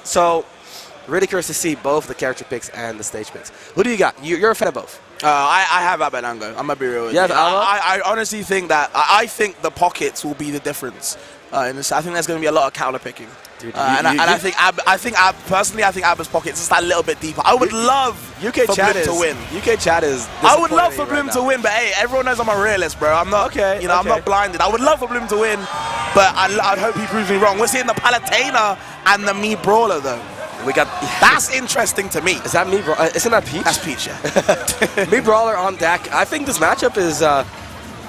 So, really curious to see both the character picks and the stage picks. Who do you got? You're a fan of both. I have Abadango. I'm gonna be real with you. I honestly think that I think the pockets will be the difference. In this, I think there's going to be a lot of counter picking. Dude, I think personally, I think Abba's pockets is that little bit deeper. I would love UK for chat Bloom to win. UK chat is. I would love for Bloom to win, but hey, everyone knows I'm a realist, bro. I'm not. I'm not blinded. I would love for Bloom to win, but I'd hope he proves me wrong. We're seeing the Palutena and the Me Brawler though. We got. That's interesting to me. Is that Me? Isn't that Peach? That's Peach. Yeah. Me Brawler on deck. I think this matchup is.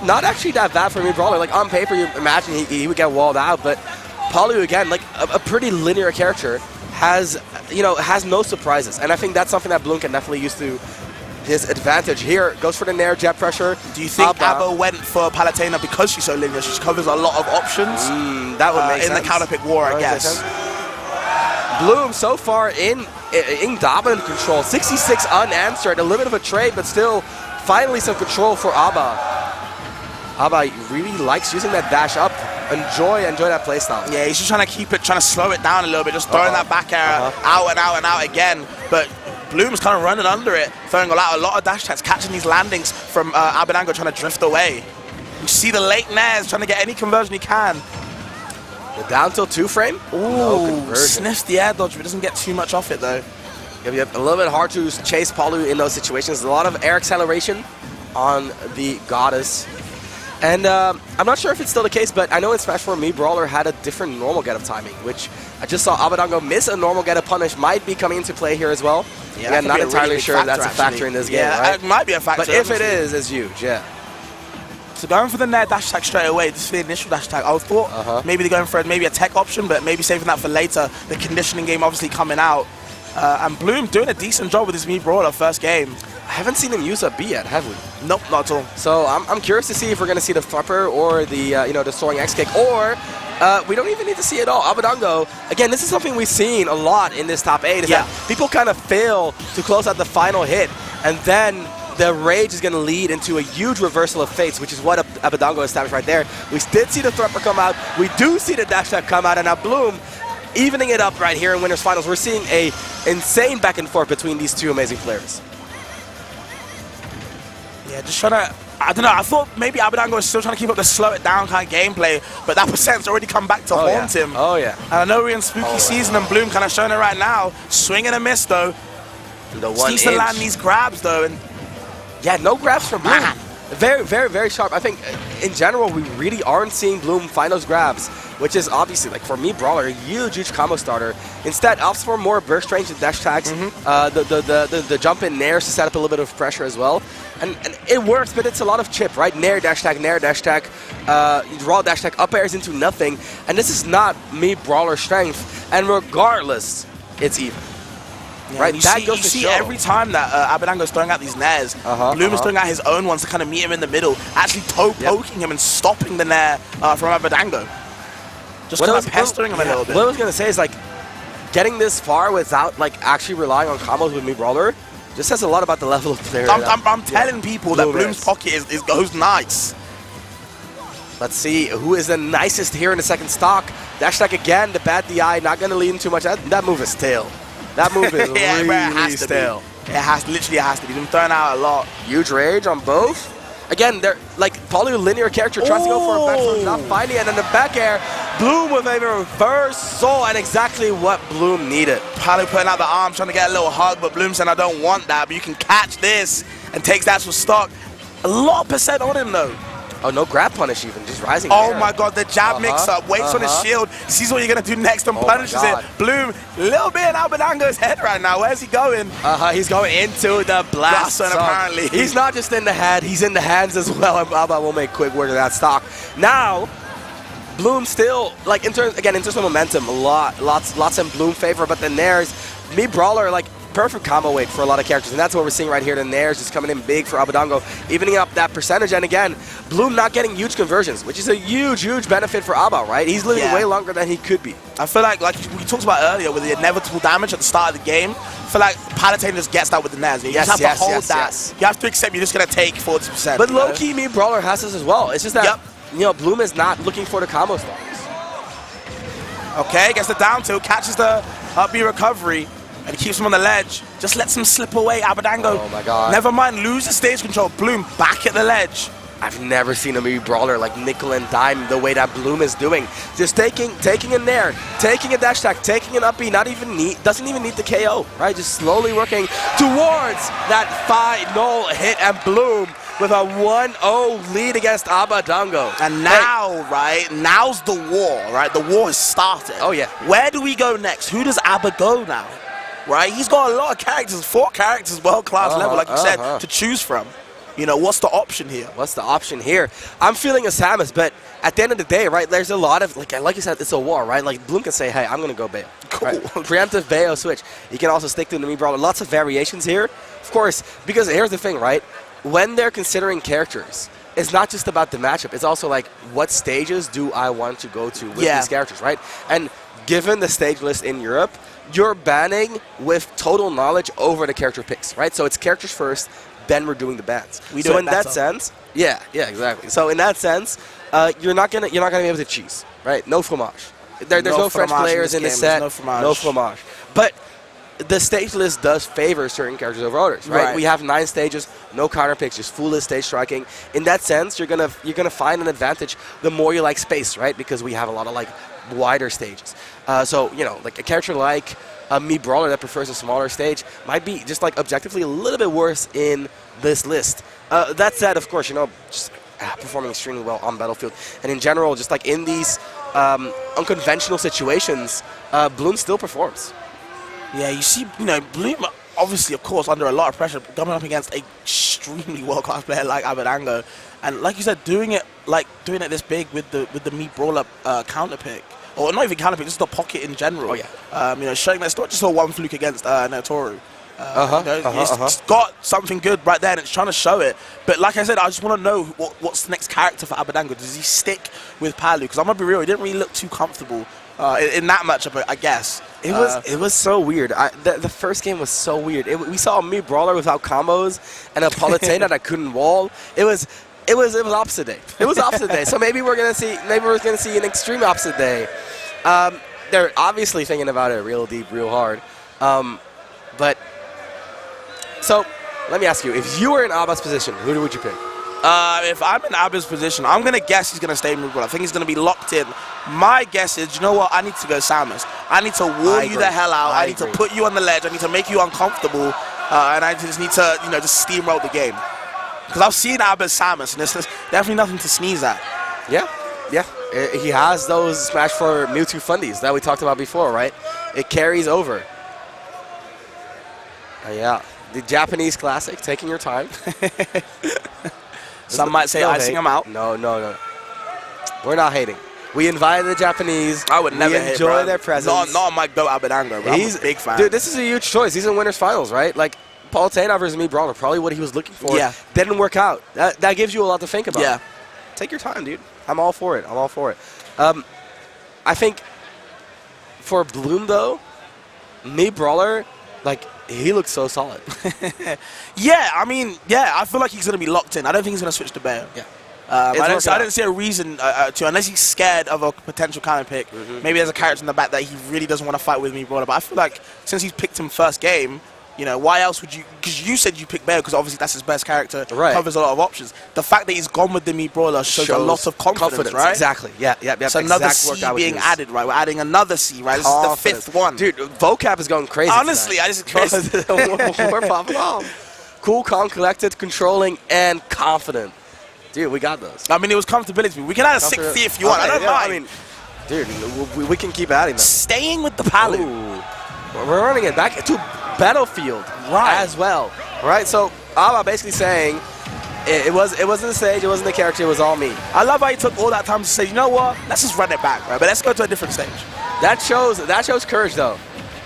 Not actually that bad for Me Brawler. Like on paper, you imagine he would get walled out, but Palu again, like a pretty linear character, has no surprises, and I think that's something that Bloom can definitely use to his advantage. Here goes for the Nair jet pressure. Do you think Abba went for Palutena because she's so linear? She covers a lot of options. That would make sense. In the counter pick war, I guess. Bloom so far in dominant control, 66 unanswered, a little bit of a trade, but still finally some control for Abba. Abba really likes using that dash up. Enjoy that playstyle. Yeah, he's just trying to slow it down a little bit, just throwing that back air out and out and out again. But Bloom's kind of running under it, throwing out a lot of dash attacks, catching these landings from Abadango trying to drift away. You see the late nairs trying to get any conversion he can. The down tilt 2-frame? Ooh, sniffs the air dodge, but doesn't get too much off it though. Yep, a little bit hard to chase Palu in those situations. A lot of air acceleration on the Goddess. And I'm not sure if it's still the case, but I know in Smash 4, Me Brawler had a different normal get-up timing, which I just saw Abadango miss a normal get-up punish. Might be coming into play here as well. Yeah, again, not entirely sure if that's a factor in this game, right? It might be a factor. But if it is, it's huge, yeah. So going for the Nair dash attack straight away, this is the initial dash attack. I thought maybe they're going for maybe a tech option, but maybe saving that for later. The conditioning game obviously coming out. And Bloom doing a decent job with his Me Brawler first game. I haven't seen him use a B yet, have we? Nope, not at all. So I'm curious to see if we're going to see the flipper or the the soaring X kick, or we don't even need to see it all. Abadango, again, this is something we've seen a lot in this top 8. Is that people kind of fail to close out the final hit, and then the rage is going to lead into a huge reversal of fates, which is what Abadango established right there. We did see the flipper come out. We do see the dash attack come out, and now Bloom evening it up right here in Winners Finals. We're seeing a insane back and forth between these two amazing players. Yeah, just trying to, I don't know, I thought maybe Abadango was still trying to keep up the slow it down kind of gameplay, but that percent's already come back to haunt him. Oh, yeah. And I know we're in spooky season and Bloom kind of showing it right now. Swing and a miss, though. The one needs to land these grabs, though. And yeah, no grabs from Bloom. Very, very, very sharp. I think, in general, we really aren't seeing Bloom find those grabs, which is obviously, like, for Me Brawler, a huge, huge combo starter. Instead, opts for more burst range and dash tags, the jump in nairs to set up a little bit of pressure as well. And it works, but it's a lot of chip, right? Nair dash tag, raw dash tag, up airs into nothing. And this is not Me Brawler strength. And regardless, it's even. Yeah, right, you see every time that Abadango's throwing out these nairs, Bloom is throwing out his own ones to kind of meet him in the middle, actually poking him and stopping the nair from Abadango. Just kind of pestering him a little bit. What I was going to say is, like, getting this far without, like, actually relying on combos with Me Brawler just says a lot about the level of player. I'm telling people that Bloom's pocket goes nice. Let's see who is the nicest here in the second stock. Dash attack again, the bad DI, not going to lead in too much. That move is stale. That move is really stale. Literally has to be. He's been throwing out a lot. Huge rage on both. Again, they're like Palu linear character tries to go for a back throw, not finding it, and then the back air. Bloom with a reversal, and exactly what Bloom needed. Palu putting out the arms, trying to get a little hug, but Bloom saying, I don't want that, but you can catch this, and takes that for stock. A lot of percent on him, though. Oh, no grab punish even, just rising there. Oh my god, the jab mix-up, waits on his shield, sees what you're going to do next and punishes it. Bloom, a little bit in Abadango's head right now. Where's he going? He's going into the blast zone, apparently. He's not just in the head, he's in the hands as well, and Abba will make quick work of that stock. Now, Bloom still, like, in terms of momentum, lots in Bloom favor, but the nairs, Me Brawler, like, perfect combo weight for a lot of characters, and that's what we're seeing right here. The nairs just coming in big for Abadango, evening up that percentage, and again, Bloom not getting huge conversions, which is a huge, huge benefit for Abba, right? He's living way longer than he could be. I feel like we talked about earlier with the inevitable damage at the start of the game, I feel like Palutena just gets that with the nairs. You just have to hold that. You have to accept you're just going to take 40%. But low-key, Me Brawler has this as well. It's just that, Bloom is not looking for the combo stars. Okay, gets the down tilt, catches the Up B recovery. And he keeps him on the ledge. Just lets him slip away. Abadango. Oh my god. Never mind, loses stage control. Bloom back at the ledge. I've never seen a Mii Brawler like nickel and dime the way that Bloom is doing. Just taking a nair, taking a dash attack, taking an up B, doesn't even need the KO, right? Just slowly working towards that final hit, and Bloom with a 1-0 lead against Abadango. And now, right, now's the war, right? The war has started. Oh yeah. Where do we go next? Who does Abba go now? Right? He's got a lot of characters, 4 characters, world-class level, like you said, to choose from. You know, what's the option here? What's the option here? I'm feeling a Samus, but at the end of the day, right, there's a lot of, like you said, it's a war, right? Like, Bloom can say, hey, I'm going to go Bayo. Cool. Right? Preemptive Bayo switch. You can also stick to the Mii Brawler. Lots of variations here, of course, because here's the thing, right? When they're considering characters, it's not just about the matchup. It's also like, what stages do I want to go to with these characters, right? And given the stage list in Europe, you're banning with total knowledge over the character picks, right? So it's characters first, then we're doing the bans. So in that sense, yeah, exactly. So in that sense, you're not gonna be able to choose, right? No fromage. There's no French players in the set. No fromage. But the stage list does favor certain characters over others, right? We have 9 stages, no counter picks, just full list stage striking. In that sense, you're gonna find an advantage the more you like space, right? Because we have a lot of like wider stages. So you know, like a character like a Mii Brawler that prefers a smaller stage might be just like objectively a little bit worse in this list. That said, of course, you know, just performing extremely well on Battlefield, and in general, just like in these unconventional situations, Bloom still performs. Yeah, you see, you know, Bloom, obviously, of course, under a lot of pressure, coming up against an extremely world-class player like Abadango, and like you said, doing it this big with the Mii Brawler counter pick, or not even counter pick, just the pocket in general. Oh yeah. You know, showing that it's not just a one fluke against Notoru. It's got something good right there, and it's trying to show it. But like I said, I just want to know what's the next character for Abadango. Does he stick with Palu? Because I'm gonna be real, he didn't really look too comfortable in that matchup, I guess. It was so weird. The first game was so weird. We saw a Mii Brawler without combos and a Palutena that couldn't wall. It was opposite day. It was opposite day. So maybe we're gonna see an extreme opposite day. They're obviously thinking about it real deep, real hard. But so let me ask you: if you were in Abba's position, who would you pick? If I'm in Abba's position, I'm going to guess he's going to stay in Mii Brawler. I think he's going to be locked in. My guess is, you know what? I need to go Samus. I need to wall you the hell out. I need to put you on the ledge. I need to make you uncomfortable. And I just need to, you know, just steamroll the game. Because I've seen Abba's Samus, and there's definitely nothing to sneeze at. Yeah. He has those Smash for Mewtwo fundies that we talked about before, right? It carries over. Yeah. The Japanese classic, taking your time. Some might say icing him out. No. We're not hating. We invited the Japanese. I would never hate, enjoy their presence. Not my go Abadango, bro. I'm a big fan. Dude, this is a huge choice. He's in winners finals, right? Like, Palutena versus Mii Brawler, probably what he was looking for. Yeah. Didn't work out. That gives you a lot to think about. Yeah. Take your time, dude. I'm all for it. I think for Bloom, though, Mii Brawler, like, he looks so solid. I feel like he's going to be locked in. I don't think he's going to switch to Bayo. Yeah. I don't see a reason to, unless he's scared of a potential counter pick. Maybe there's a character in the back that he really doesn't want to fight with Mii Brawler. But I feel like since he's picked him first game, you know, why else would you? Because you said you picked Bayo because obviously that's his best character. Right. Covers a lot of options. The fact that he's gone with the Mii Brawler shows a lot of confidence, right? Exactly. Yeah. So another C being added, right? We're adding another C, right? This is the 5th one. Dude, vocab is going crazy. Honestly, I just crazy. We're popping off. Cool, calm, collected, controlling, and confident. Dude, we got those. I mean, it was comfortability. We can add a 6th C if you want. I don't mind. I mean, dude, we can keep adding them. Staying with the Palu. We're running it back to Battlefield as well. Right? So Abba basically saying it wasn't the stage, it wasn't the character, it was all me. I love how he took all that time to say, you know what? Let's just run it back, right? But let's go to a different stage. That shows courage though.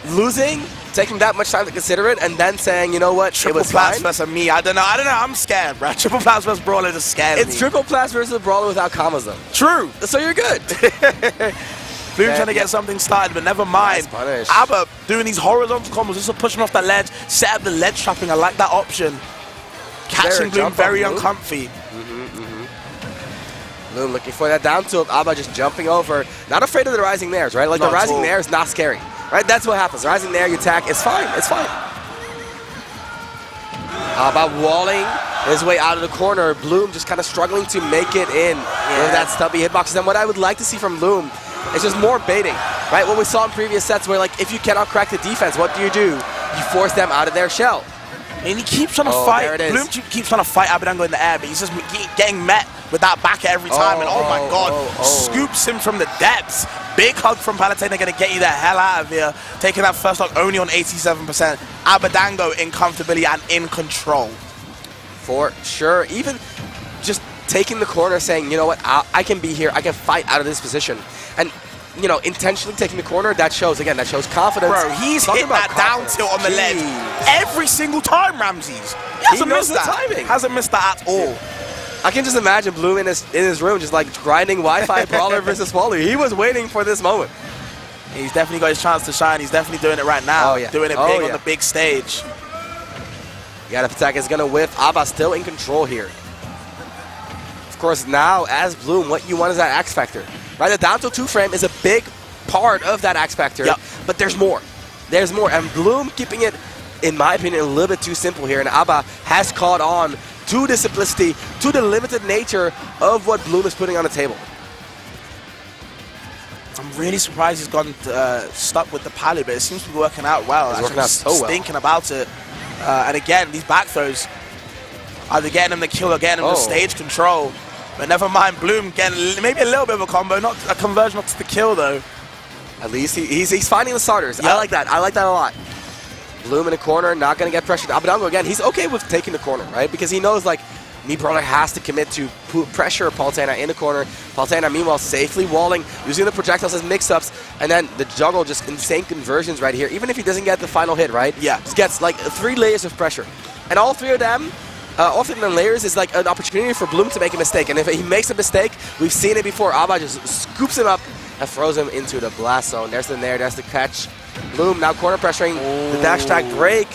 Losing, taking that much time to consider it, and then saying, you know what, Triple Plats versus me. I don't know. I'm scared, bro. Triple Plats versus Brawler just scares me. It's Triple Plats versus Brawler without commas though. True. So you're good. Bloom trying to get something started, but never mind. Abba doing these horizontal combos just to push him off the ledge, set up the ledge trapping. I like that option. Catching Bloom very uncomfy. Bloom looking for that down tilt. Abba just jumping over. Not afraid of the rising nairs, right? Like the rising nair is not scary. Right, that's what happens. Rising there, you attack. It's fine. It's fine. How about walling his way out of the corner? Bloom just kind of struggling to make it in with that stubby hitboxes. And what I would like to see from Bloom is just more baiting, right? What we saw in previous sets where, like, if you cannot crack the defense, what do? You force them out of their shell. And he keeps trying to fight. Bloom keeps trying to fight Abadango in the air, but he's just getting met with that back every time. And oh my God, scoops him from the depths. Big hug from Palutena, going to get you the hell out of here. Taking that first stock only on 87%. Abadango in comfortability and in control. For sure. Even just taking the corner, saying, you know what, I can be here. I can fight out of this position. And, you know, intentionally taking the corner, that shows, again, that shows confidence. Bro, he's hit that down tilt on the ledge every single time, Ramses. He hasn't missed that. Timing. Hasn't missed that at all. I can just imagine Bloom in his room just like grinding Wi-Fi Brawler versus Brawler. He was waiting for this moment. He's definitely got his chance to shine. He's definitely doing it right now. Doing it big on the big stage. Got attack is going to whiff. Aba still in control here. Of course, now as Bloom, what you want is that X Factor. Right, the down to 2 frame is a big part of that X Factor, but there's more. There's more, and Bloom keeping it, in my opinion, a little bit too simple here, and Aba has caught on to the simplicity, to the limited nature of what Bloom is putting on the table. I'm really surprised he's gone stuck with the Palu, but it seems to be working out well. It's working out so well. Thinking about it, and again, these back throws, either getting him the kill or getting him the stage control. But never mind, Bloom getting maybe a little bit of a combo, not a conversion, not to the kill though. At least he's finding the starters. Yep. I like that. I like that a lot. Bloom in the corner, not going to get pressured. Abadango, again, he's okay with taking the corner, right? Because he knows, like, Brawler has to commit to pressure Palutena in the corner. Palutena, meanwhile, safely walling, using the projectiles as mix-ups, and then the juggle, just insane conversions right here. Even if he doesn't get the final hit, right? Yeah. Just gets, like, 3 layers of pressure. And all 3 of them, all 3 of them layers is, like, an opportunity for Bloom to make a mistake. And if he makes a mistake, we've seen it before, Aba just scoops him up and throws him into the blast zone. There's the nair, there's the catch. Bloom now corner pressuring the dash attack break.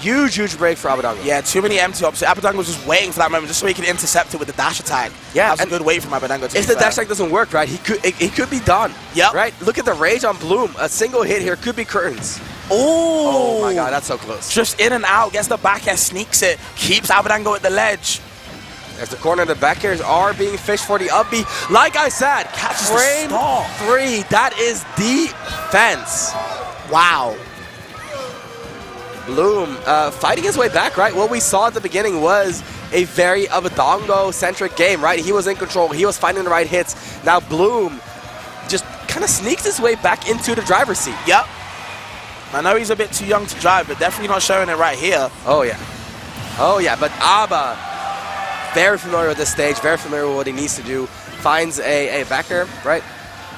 Huge, huge break for Abadango. Yeah, too many empty ops. Abadango was just waiting for that moment just so he could intercept it with the dash attack. Yeah, that's a good way from Abadango to if the dash attack doesn't work, right, he could be done. Yep. Right? Look at the rage on Bloom. A single hit here could be curtains. Oh my God, that's so close. Just in and out, gets the back air, sneaks it, keeps Abadango at the ledge. There's the corner, the back airs are being fished for the up B. Like I said, catches frame 3, that is defense. Wow. Bloom fighting his way back, right? What we saw at the beginning was a very Abadango-centric game, right? He was in control. He was finding the right hits. Now Bloom just kind of sneaks his way back into the driver's seat. Yep. I know he's a bit too young to drive, but definitely not showing it right here. Oh, yeah. Oh, yeah. But Aba, very familiar with this stage, very familiar with what he needs to do. Finds a backer, right?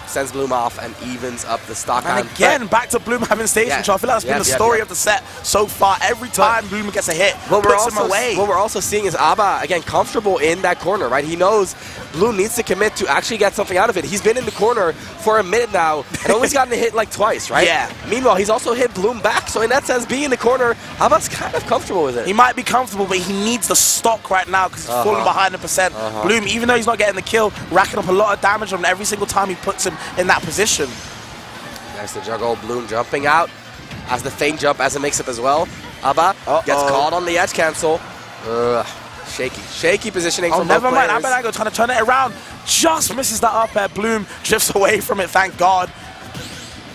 Sends Bloom off and evens up the stock. And again, back to Bloom having stage control. I feel like that's been the story of the set so far. Every time Bloom gets a hit, puts him away. What we're also seeing is Aba, again, comfortable in that corner, right? He knows Bloom needs to commit to actually get something out of it. He's been in the corner for a minute now and only gotten a hit like twice, right? Yeah. Meanwhile, he's also hit Bloom back. So in that sense, being in the corner, Aba's kind of comfortable with it. He might be comfortable, but he needs the stock right now because he's falling behind the percent. Bloom, even though he's not getting the kill, racking up a lot of damage on him every single time he puts him in that position. There's the juggle. Bloom jumping out as the feint jump as a mix-up as well. Aba gets caught on the edge cancel. Shaky positioning from both players. Never mind. Abadango trying to turn it around. Just misses that up air. Bloom drifts away from it, thank God.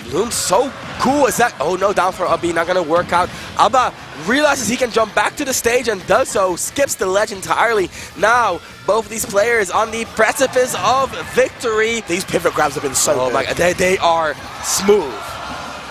Bloom's so cool. Is that? Oh no, down for up B, not going to work out. Aba realizes he can jump back to the stage and does so. Skips the ledge entirely. Now, both of these players on the precipice of victory. These pivot grabs have been so good. Oh my God, they are smooth.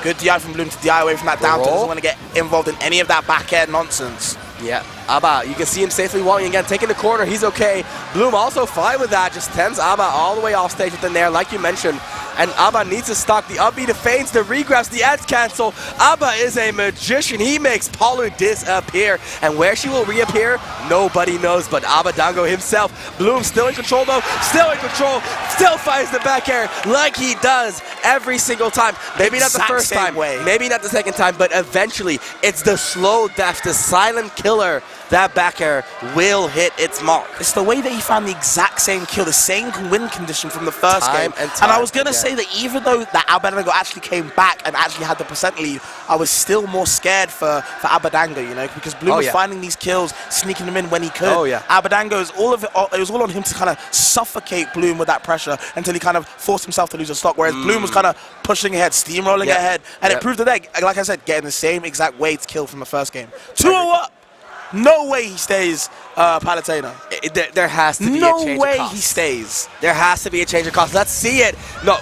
Good DI from Bloom to DI away from that down. Doesn't want to get involved in any of that back air nonsense. Yeah, Aba, you can see him safely walling again, taking the corner, he's okay. Bloom also fine with that, just tends Aba all the way off stage with the nair, like you mentioned. And Aba needs to stock the up B, the feints, the regrabs, the edge cancel. Aba is a magician. He makes Palu disappear. And where she will reappear, nobody knows but Abadango himself. Bloom still in control though, still in control, still finds the back air like he does every single time. Maybe not the first time, maybe not the second time, but eventually it's the slow death, the silent killer that back air will hit its mark. It's the way that he found the exact same kill, the same win condition from the first game. And I was going to say that even though that Abadango actually came back and actually had the percent lead, I was still more scared for Abadango, you know, because Bloom was finding these kills, sneaking them in when he could. Abadango, it was all on him to kind of suffocate Bloom with that pressure until he kind of forced himself to lose a stock, whereas Bloom was kind of pushing ahead, steamrolling ahead, and it proved that, like I said, getting the same exact way to kill from the first game. 2-0 up. No way he stays Palutena. There has to be a change of cost. No way he stays. There has to be a change of cost. Let's see it. No.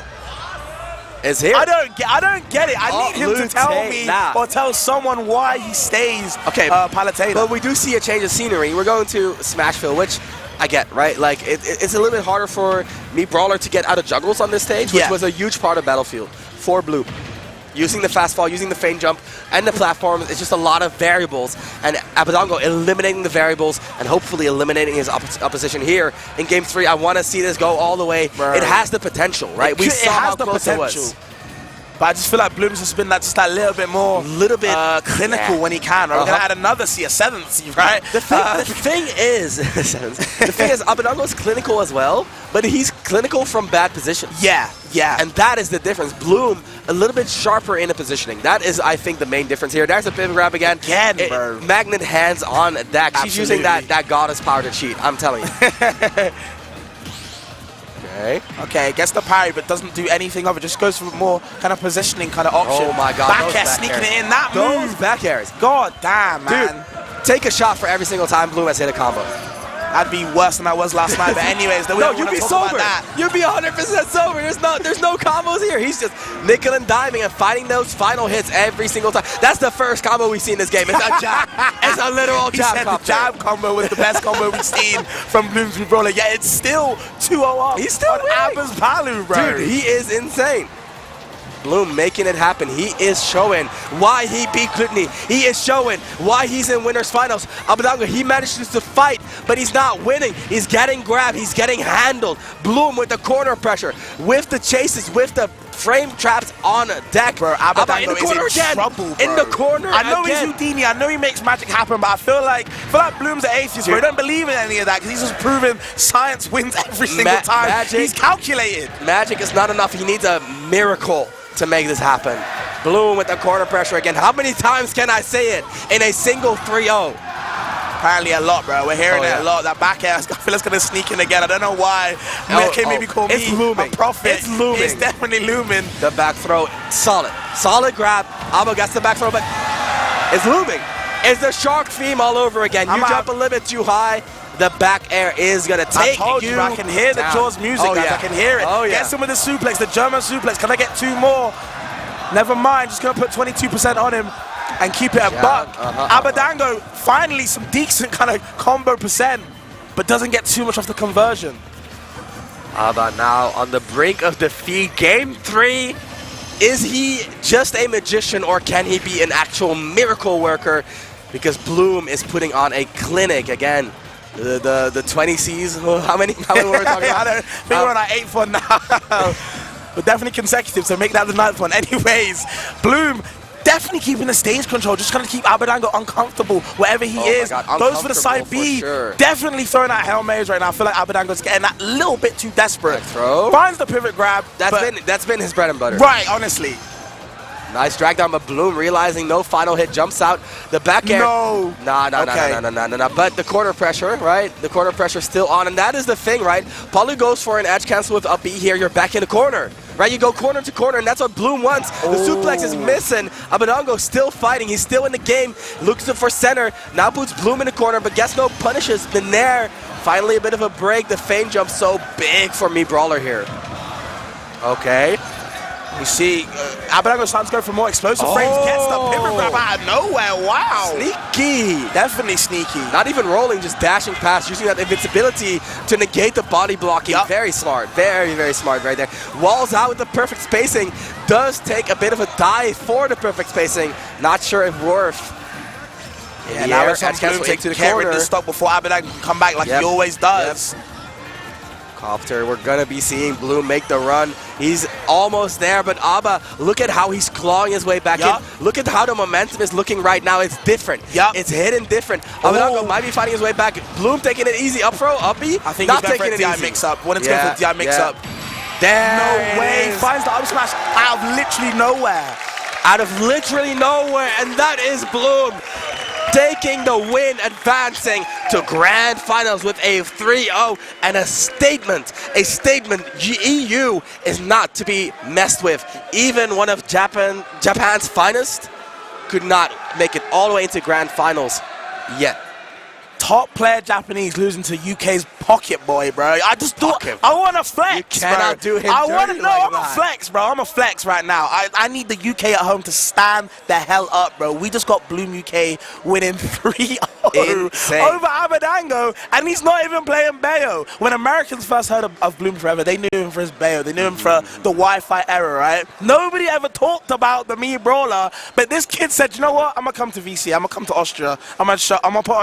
Is here. I don't get it. I need him to tell me or tell someone why he stays Palutena. But we do see a change of scenery. We're going to Smashville, which I get, right? Like, it's a little bit harder for me, Brawler, to get out of juggles on this stage, which was a huge part of Battlefield for Bloom. Using the fast fall, using the feint jump, and the platforms, it's just a lot of variables. And Abadango eliminating the variables and hopefully eliminating his opposition here in Game 3. I want to see this go all the way. It has the potential, right? We saw how close it was. But I just feel like Bloom's just been just that little bit more clinical when he can. Right? We're going to add another C, a 7th C, right? The thing is, Abadango's clinical as well, but he's clinical from bad positions. Yeah. And that is the difference. Bloom, a little bit sharper in the positioning. That is, I think, the main difference here. There's a pivot grab again. Bro. Magnet hands on deck. She's using that goddess power to cheat, I'm telling you. Okay, gets the parry, but doesn't do anything of it. Just goes for more kind of positioning kind of option. Oh my God. Back air, sneaking it in. That move. Those back airs. God damn, man. Dude, take a shot for every single time Bloom has hit a combo. I'd be worse than I was last night, but anyways, you'd be sober. You'd be 100% sober. There's no combos here. He's just nickel and diming and finding those final hits every single time. That's the first combo we've seen in this game. It's a jab. It's a literal jab combo. The jab combo was the best combo we've seen from Bloom4Eva. Yeah, it's still 2-0 up. He's still on Abba's Palu, bro. Dude, he is insane. Bloom making it happen. He is showing why he beat Klutny. He is showing why he's in winners finals. Abadango, he manages to fight, but he's not winning. He's getting grabbed. He's getting handled. Bloom with the corner pressure, with the chases, with the frame traps on deck. Bro, Abadango is in trouble, bro. In the corner I know he's Houdini. I know he makes magic happen, but I feel like Bloom's an atheist, bro. He don't believe in any of that because he's just proven science wins every single time. He's calculated. Magic is not enough. He needs a miracle to make this happen. Bloom with the corner pressure again. How many times can I say it in a single 3-0? Apparently a lot, bro. We're hearing it a lot. That back air, I feel it's going to sneak in again. I don't know why. Maybe call me looming. A prophet. It's looming. It's definitely looming. The back throw, solid. Solid grab. Abba gets the back throw, but it's looming. It's the shark theme all over again. You jump a little bit too high, the back air is going to take I told you. I can hear the Jaws music, guys. I can hear it. Get some of the suplex, the German suplex. Can I get 2 more? Never mind. Just going to put 22% on him and keep it a buck. Abadango, finally some decent kind of combo percent, but doesn't get too much off the conversion. Abba now on the brink of defeat. Game 3. Is he just a magician or can he be an actual miracle worker? Because Bloom is putting on a clinic again. The 20 Cs, how many were we talking about? I think we're on our 8th one now. But definitely consecutive, so make that the 9th one. Anyways, Bloom definitely keeping the stage control, just trying to keep Abadango uncomfortable wherever he is. Goes for the side B, definitely throwing out Hail Marys right now. I feel like Abadango's getting that little bit too desperate. Finds the pivot grab. That's been his bread and butter. Right, honestly. Nice drag down, but Bloom realizing no final hit, jumps out. The back air. No. No. But the corner pressure, right? The corner pressure still on, and that is the thing, right? Palu goes for an edge cancel with up B here. You're back in the corner, right? You go corner to corner, and that's what Bloom wants. The suplex is missing. Abadango still fighting. He's still in the game. Looks for center. Now puts Bloom in the corner, but gets no punishes. The Nair. Finally a bit of a break. The feint jump so big for me, Brawler here. Okay. You see, Abadango's starting to go for more explosive frames, gets the pivot grab out of nowhere. Wow. Sneaky. Definitely sneaky. Not even rolling, just dashing past, using that invincibility to negate the body blocking. Very smart. Very, very smart right there. Walls out with the perfect spacing. Does take a bit of a dive for the perfect spacing. Not sure if worth. Yeah, now it's on Bloom to get rid of the stock before Abadango can come back like he always does. Copter, we're going to be seeing Bloom make the run He's almost there, but Aba, look at how he's clawing his way back in. Look at how the momentum is looking right now. It's different. It's hidden different. Abadango might be fighting his way back. Bloom taking it easy. Up throw, up B. I think not he's going taking for a it DI easy. mix-up. Wanted to go for a DI mix-up. There no way. He finds the up smash out of literally nowhere. Out of literally nowhere, and that is Bloom taking the win, advancing to grand finals with a 3-0 and a statement. A statement EU is not to be messed with. Even one of Japan's finest could not make it all the way into grand finals yet. Top player Japanese losing to UK's pocket boy, bro. I just thought I want to flex. You cannot do him. I want to know. I'm a flex, bro. I'm a flex right now. I need the UK at home to stand the hell up, bro. We just got Bloom UK winning 3-0 over Abadango, and he's not even playing Bayo. When Americans first heard of Bloom4Eva, they knew him for his Bayo. They knew him for the Wi-Fi era, right? Nobody ever talked about the Brawler, but this kid said, you know what? I'm gonna come to VCA. I'm gonna come to Austria. I'm gonna put on